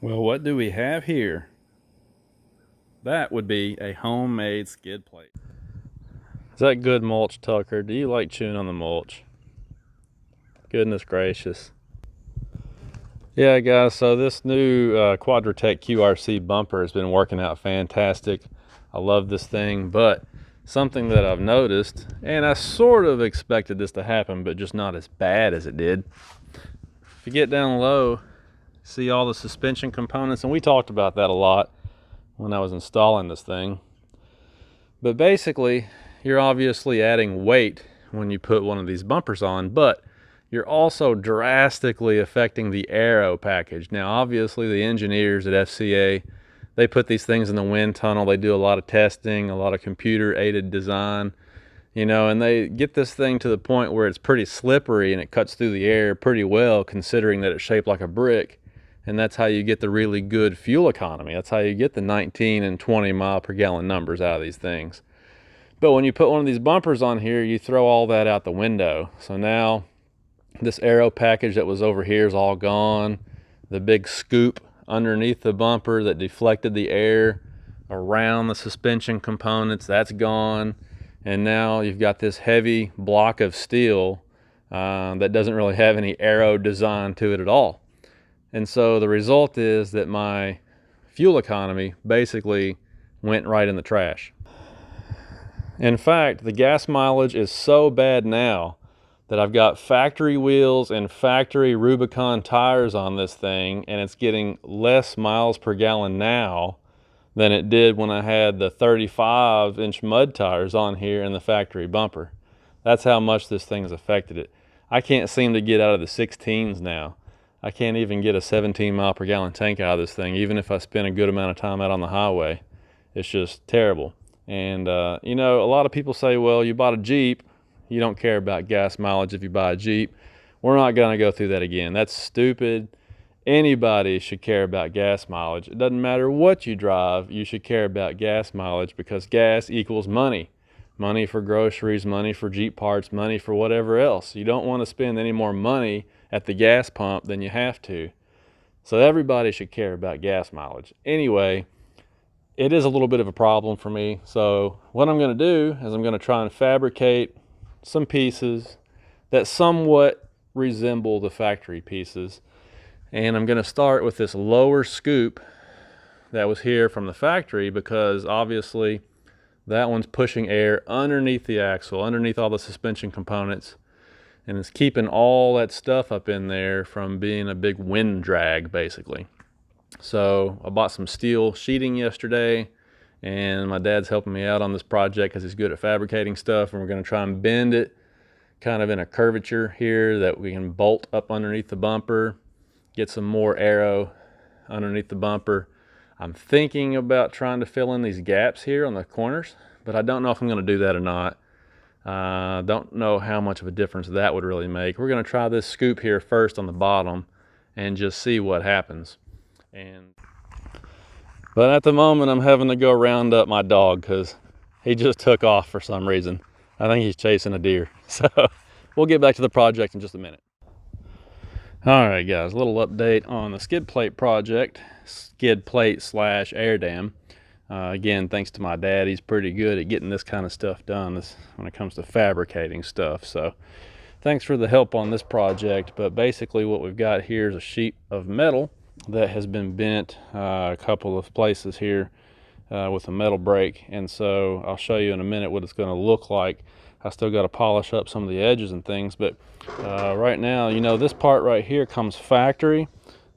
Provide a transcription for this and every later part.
Well, what do we have here? That would be a homemade skid plate. Is that good mulch, Tucker? Do you like chewing on the mulch? Goodness gracious. Yeah, guys, so this new Quadratec QRC bumper has been working out fantastic. I love this thing, but something that I've noticed, and I sort of expected this to happen, but just not as bad as it did. If you get down low, see all the suspension components, and we talked about that a lot when I was installing this thing. But basically, you're obviously adding weight when you put one of these bumpers on, but you're also drastically affecting the aero package. Now, obviously, the engineers at FCA, they put these things in the wind tunnel. They do a lot of testing, a lot of computer-aided design, you know, and they get this thing to the point where it's pretty slippery and it cuts through the air pretty well, considering that it's shaped like a brick. And that's how you get the really good fuel economy. That's how you get the 19 and 20 mile per gallon numbers out of these things. But when you put one of these bumpers on here, you throw all that out the window. So now this aero package that was over here is all gone. The big scoop underneath the bumper that deflected the air around the suspension components, that's gone. And now you've got this heavy block of steel that doesn't really have any aero design to it at all. And so the result is that my fuel economy basically went right in the trash. In fact, the gas mileage is so bad now that I've got factory wheels and factory Rubicon tires on this thing, and it's getting less miles per gallon now than it did when I had the 35-inch mud tires on here in the factory bumper. That's how much this thing has affected it. I can't seem to get out of the 16s now. I can't even get a 17 mile per gallon tank out of this thing, even if I spend a good amount of time out on the highway. It's just terrible. And, you know, a lot of people say, well, you bought a Jeep, you don't care about gas mileage if you buy a Jeep. We're not going to go through that again. That's stupid. Anybody should care about gas mileage. It doesn't matter what you drive, you should care about gas mileage, because gas equals money. Money for groceries, money for Jeep parts, money for whatever else. You don't want to spend any more money at the gas pump than you have to. So everybody should care about gas mileage. Anyway, it is a little bit of a problem for me. So what I'm going to do is I'm going to try and fabricate some pieces that somewhat resemble the factory pieces. And I'm going to start with this lower scoop that was here from the factory, because obviously that one's pushing air underneath the axle, underneath all the suspension components, and it's keeping all that stuff up in there from being a big wind drag, basically. So I bought some steel sheeting yesterday, and my dad's helping me out on this project because he's good at fabricating stuff, and we're going to try and bend it kind of in a curvature here that we can bolt up underneath the bumper, get some more aero underneath the bumper. I'm thinking about trying to fill in these gaps here on the corners, but I don't know if I'm going to do that or not. Don't know how much of a difference that would really make. We're going to try this scoop here first on the bottom and just see what happens. But at the moment, I'm having to go round up my dog because he just took off for some reason. I think he's chasing a deer. So we'll get back to the project in just a minute. All right, guys, a little update on the skid plate project, skid plate / air dam. Again, thanks to my dad, he's pretty good at getting this kind of stuff done when it comes to fabricating stuff. So thanks for the help on this project. But basically what we've got here is a sheet of metal that has been bent a couple of places here with a metal brake. And so I'll show you in a minute what it's going to look like. I still got to polish up some of the edges and things, but right now, you know, this part right here comes factory,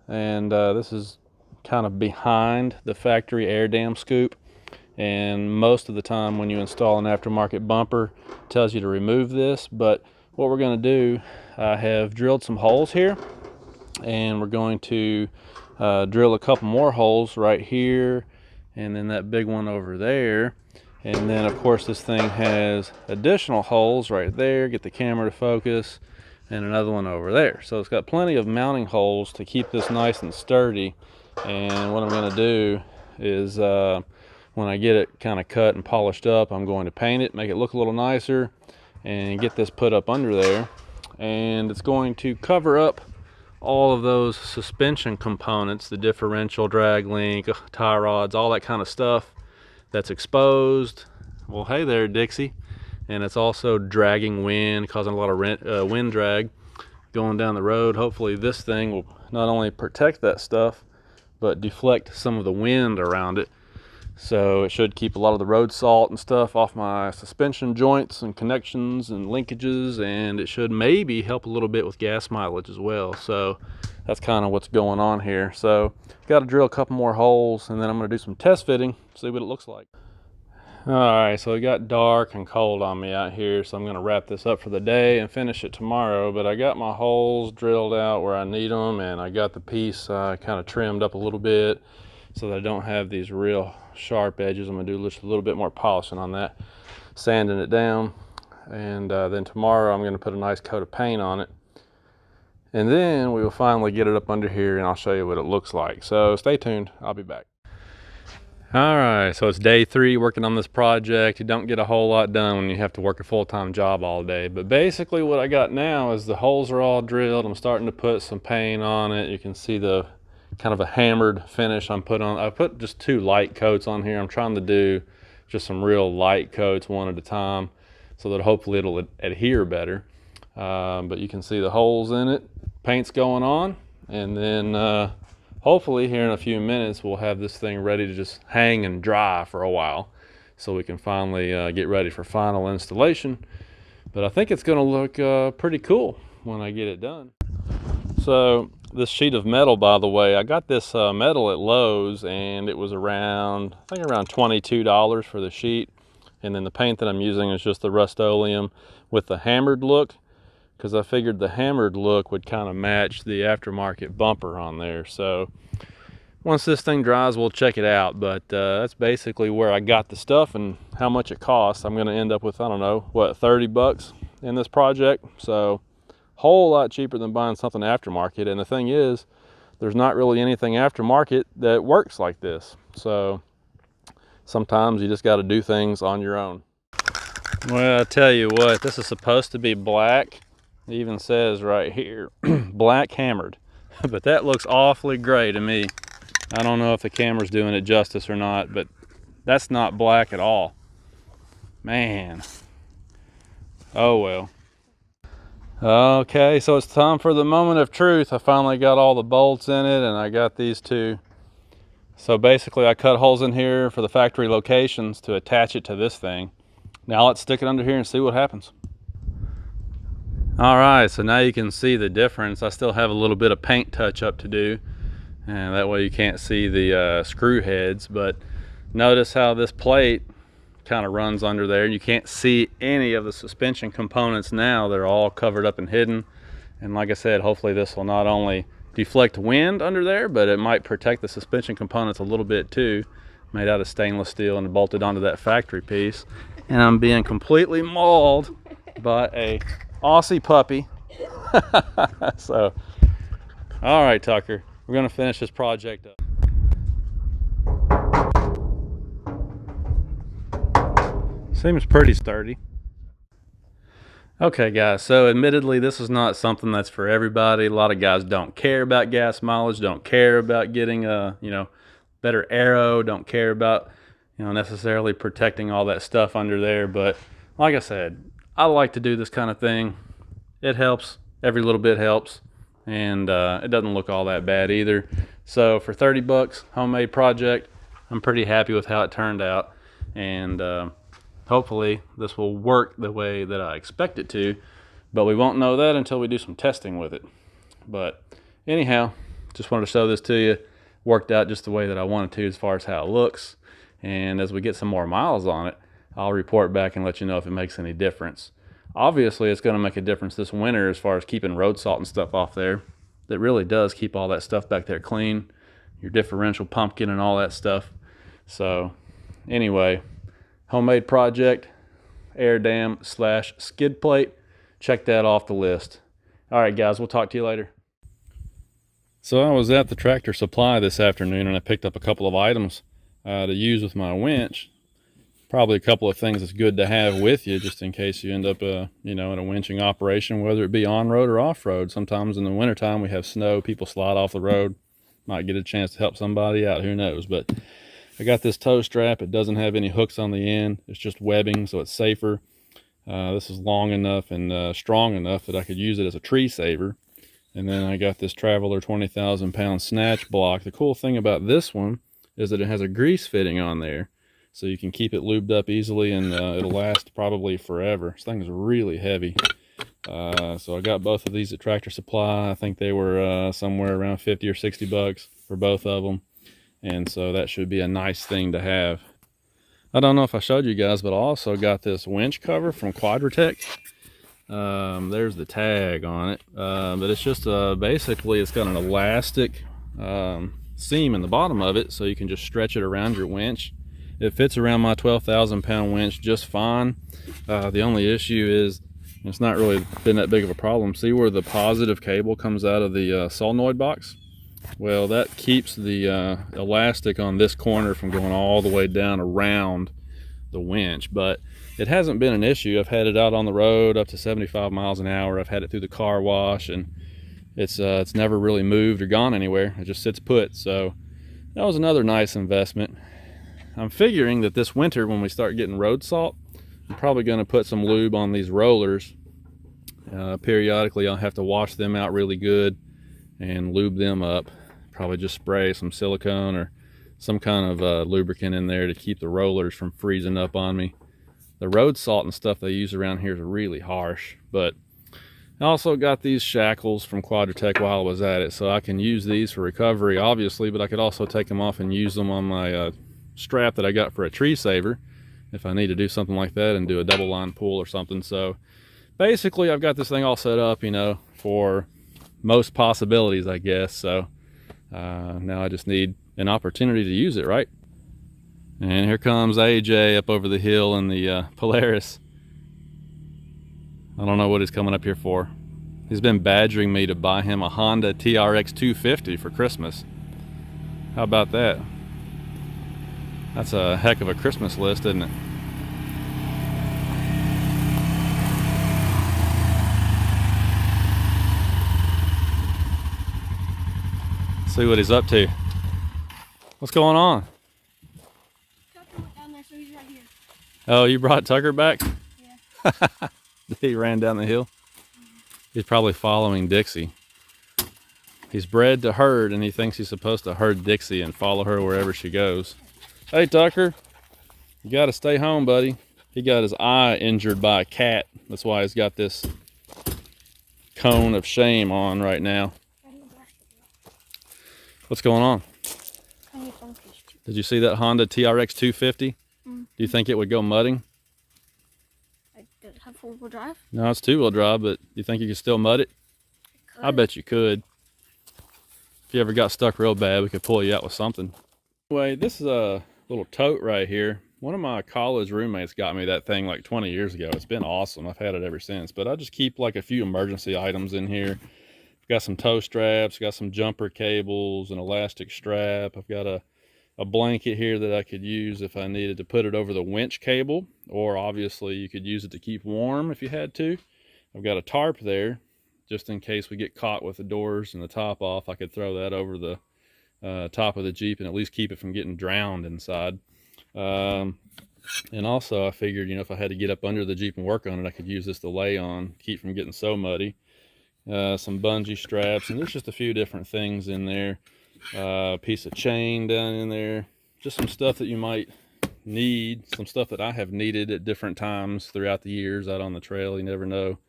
and this is kind of behind the factory air dam scoop. And most of the time when you install an aftermarket bumper, it tells you to remove this. But what we're going to do, I have drilled some holes here, and we're going to drill a couple more holes right here, and then that big one over there. And then of course this thing has additional holes right there, get the camera to focus, and another one over there. So it's got plenty of mounting holes to keep this nice and sturdy. And what I'm going to do is when I get it kind of cut and polished up, I'm going to paint it, make it look a little nicer, and get this put up under there. And it's going to cover up all of those suspension components, the differential, drag link, tie rods, all that kind of stuff that's exposed. Well, hey there, Dixie. And it's also dragging wind, causing a lot of wind drag going down the road. Hopefully this thing will not only protect that stuff, but deflect some of the wind around it. So it should keep a lot of the road salt and stuff off my suspension joints and connections and linkages, and it should maybe help a little bit with gas mileage as well. So that's kind of what's going on here. So got to drill a couple more holes, and then I'm going to do some test fitting, see what it looks like. All right, so it got dark and cold on me out here, so I'm going to wrap this up for the day and finish it tomorrow. But I got my holes drilled out where I need them, and I got the piece kind of trimmed up a little bit so that I don't have these real sharp edges. I'm going to do just a little bit more polishing on that, sanding it down, and then tomorrow I'm going to put a nice coat of paint on it. And then we will finally get it up under here, and I'll show you what it looks like. So stay tuned, I'll be back. All right, so it's day 3 working on this project. You don't get a whole lot done when you have to work a full-time job all day. But basically what I got now is the holes are all drilled. I'm starting to put some paint on it. You can see the kind of a hammered finish I'm putting on. I put just 2 light coats on here. I'm trying to do just some real light coats one at a time so that hopefully it'll adhere better. But you can see the holes in it. Paint's going on, and then hopefully here in a few minutes we'll have this thing ready to just hang and dry for a while so we can finally get ready for final installation. But I think it's going to look pretty cool when I get it done. So this sheet of metal, by the way, I got this metal at Lowe's, and it was around, I think around $22 for the sheet. And then the paint that I'm using is just the Rust-Oleum with the hammered look, because I figured the hammered look would kind of match the aftermarket bumper on there. So once this thing dries, we'll check it out. But that's basically where I got the stuff and how much it costs. I'm going to end up with, I don't know, what, 30 bucks in this project. So whole lot cheaper than buying something aftermarket. And the thing is, there's not really anything aftermarket that works like this. So sometimes you just got to do things on your own. Well, I tell you what, this is supposed to be black. It even says right here, black hammered, but that looks awfully gray to me. I don't know if the camera's doing it justice or not, but that's not black at all. Man. Oh well. Okay, so it's time for the moment of truth. I finally got all the bolts in it, and I got these 2. So basically I cut holes in here for the factory locations to attach it to this thing. Now let's stick it under here and see what happens. All right, so now you can see the difference. I still have a little bit of paint touch up to do, and that way you can't see the screw heads. But notice how this plate kind of runs under there. You can't see any of the suspension components now. They're all covered up and hidden. And like I said, hopefully this will not only deflect wind under there, but it might protect the suspension components a little bit too. Made out of stainless steel and bolted onto that factory piece. And I'm being completely mauled by a Aussie puppy. So, all right, Tucker, we're gonna finish this project up. Seems pretty sturdy. Okay guys, so admittedly this is not something that's for everybody. A lot of guys don't care about gas mileage, don't care about getting a better aero, don't care about necessarily protecting all that stuff under there. But like I said, I like to do this kind of thing. It helps, every little bit helps, and it doesn't look all that bad either. So for 30 bucks, homemade project, I'm pretty happy with how it turned out, and hopefully this will work the way that I expect it to, but we won't know that until we do some testing with it. But anyhow, just wanted to show this to you. Worked out just the way that I wanted to as far as how it looks, and as we get some more miles on it, I'll report back and let you know if it makes any difference. Obviously it's going to make a difference this winter as far as keeping road salt and stuff off there. That really does keep all that stuff back there clean, your differential pumpkin and all that stuff. So anyway, homemade project, air dam / skid plate. Check that off the list. All right guys, we'll talk to you later. So I was at the Tractor Supply this afternoon, and I picked up a couple of items to use with my winch. Probably a couple of things that's good to have with you just in case you end up, you know, in a winching operation, whether it be on-road or off-road. Sometimes in the wintertime we have snow, people slide off the road. Might get a chance to help somebody out, who knows. But I got this tow strap. It doesn't have any hooks on the end. It's just webbing, so it's safer. This is long enough and strong enough that I could use it as a tree saver. And then I got this Traveler 20,000 pound snatch block. The cool thing about this one is that it has a grease fitting on there, so you can keep it lubed up easily, and it'll last probably forever. This thing is really heavy. So I got both of these at Tractor Supply. I think they were somewhere around 50 or 60 bucks for both of them. And so that should be a nice thing to have. I don't know if I showed you guys, but I also got this winch cover from Quadratec. There's the tag on it. But it's just basically it's got an elastic seam in the bottom of it, so you can just stretch it around your winch. It fits around my 12,000 pound winch just fine. The only issue is it's not really been that big of a problem. See where the positive cable comes out of the solenoid box? Well, that keeps the elastic on this corner from going all the way down around the winch, but it hasn't been an issue. I've had it out on the road up to 75 miles an hour. I've had it through the car wash, and it's never really moved or gone anywhere. It just sits put. So that was another nice investment. I'm figuring that this winter, when we start getting road salt, I'm probably going to put some lube on these rollers. Periodically I'll have to wash them out really good and lube them up. Probably just spray some silicone or some kind of lubricant in there to keep the rollers from freezing up on me. The road salt and stuff they use around here is really harsh. But I also got these shackles from Quadratec while I was at it, so I can use these for recovery obviously, but I could also take them off and use them on my strap that I got for a tree saver if I need to do something like that and do a double line pull or something. So basically I've got this thing all set up, you know, for most possibilities, I guess. So now I just need an opportunity to use it, right? And here comes AJ up over the hill in the Polaris. I don't know what he's coming up here for. He's been badgering me to buy him a Honda TRX 250 for Christmas. How about that? That's a heck of a Christmas list, isn't it? See what he's up to. What's going on? Tucker went down there, so he's right here. Oh, you brought Tucker back? Yeah. He ran down the hill? He's probably following Dixie. He's bred to herd, and he thinks he's supposed to herd Dixie and follow her wherever she goes. Hey, Tucker, you got to stay home, buddy. He got his eye injured by a cat. That's why he's got this cone of shame on right now. What's going on? Did you see that Honda TRX 250? Do you think it would go mudding? Does it have four-wheel drive? No, it's two-wheel drive, but do you think you could still mud it? I bet you could. If you ever got stuck real bad, we could pull you out with something. Anyway, this is a little tote right here. One of my college roommates got me that thing like 20 years ago. It's been awesome. I've had it ever since. But I just keep like a few emergency items in here. I've got some tow straps, got some jumper cables, an elastic strap. I've got a blanket here that I could use if I needed to put it over the winch cable, or obviously you could use it to keep warm if you had to. I've got a tarp there just in case we get caught with the doors and the top off. I could throw that over the top of the Jeep and at least keep it from getting drowned inside. And also I figured, you know, if I had to get up under the Jeep and work on it, I could use this to lay on, keep from getting so muddy. Some bungee straps, and there's just a few different things in there. Piece of chain down in there, just some stuff that you might need, some stuff that I have needed at different times throughout the years out on the trail. You never know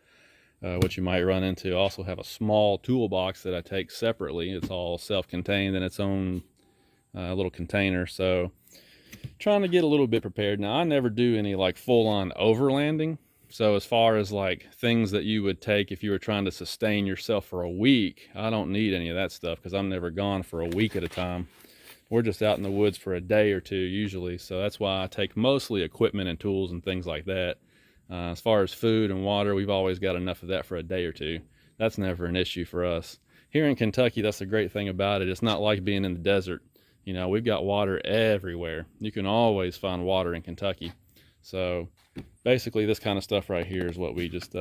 what you might run into. I also have a small toolbox that I take separately. It's all self-contained in its own little container, so trying to get a little bit prepared. Now I never do any like full-on overlanding, so as far as like things that you would take if you were trying to sustain yourself for a week, I don't need any of that stuff because I'm never gone for a week at a time. We're just out in the woods for a day or two usually, so that's why I take mostly equipment and tools and things like that. As far as food and water, we've always got enough of that for a day or two. That's never an issue for us. Here in Kentucky, that's the great thing about it. It's not like being in the desert. You know, we've got water everywhere. You can always find water in Kentucky. So basically this kind of stuff right here is what we just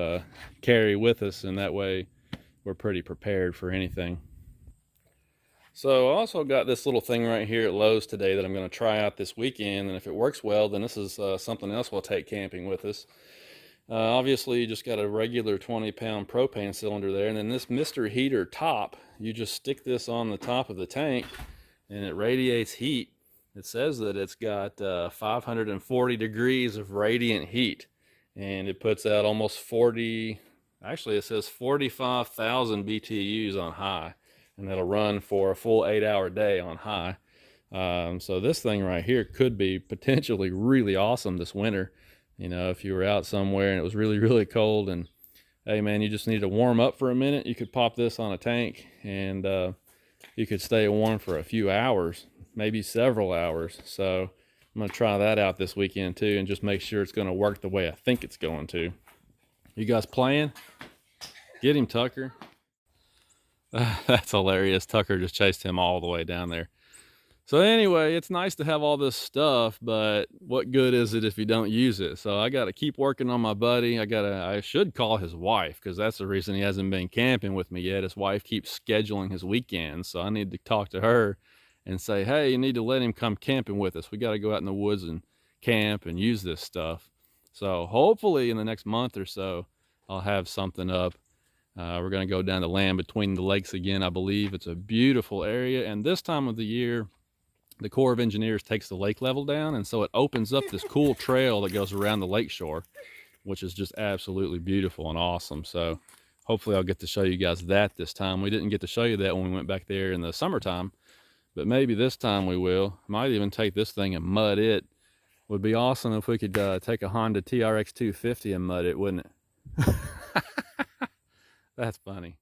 carry with us, and that way we're pretty prepared for anything. So I also got this little thing right here at Lowe's today that I'm going to try out this weekend, and if it works well, then this is something else we'll take camping with us. Obviously you just got a regular 20-pound propane cylinder there, and then this Mr. Heater top, you just stick this on the top of the tank and it radiates heat. It says that it's got 540 degrees of radiant heat, and it puts out almost 40, actually it says 45,000 BTUs on high, and that'll run for a full 8-hour day on high. So this thing right here could be potentially really awesome this winter. You know, if you were out somewhere and it was really, really cold and, hey man, you just need to warm up for a minute, you could pop this on a tank and you could stay warm for a few hours, maybe several hours. So I'm going to try that out this weekend too, and just make sure it's going to work the way I think it's going to. You guys playing? Get him, Tucker. That's hilarious. Tucker just chased him all the way down there. So anyway, it's nice to have all this stuff, but what good is it if you don't use it? So I got to keep working on my buddy. I should call his wife, because that's the reason he hasn't been camping with me yet. His wife keeps scheduling his weekends. So I need to talk to her and say, hey, you need to let him come camping with us. We got to go out in the woods and camp and use this stuff. So hopefully in the next month or so, I'll have something up. We're going to go down the land between the lakes again. I believe it's a beautiful area. And this time of the year, the Corps of Engineers takes the lake level down, and so it opens up this cool trail that goes around the lake shore, which is just absolutely beautiful and awesome. So hopefully I'll get to show you guys that this time. We didn't get to show you that when we went back there in the summertime, but maybe this time we will. Might even take this thing and mud it. Would be awesome if we could take a Honda TRX 250 and mud it, wouldn't it? That's funny.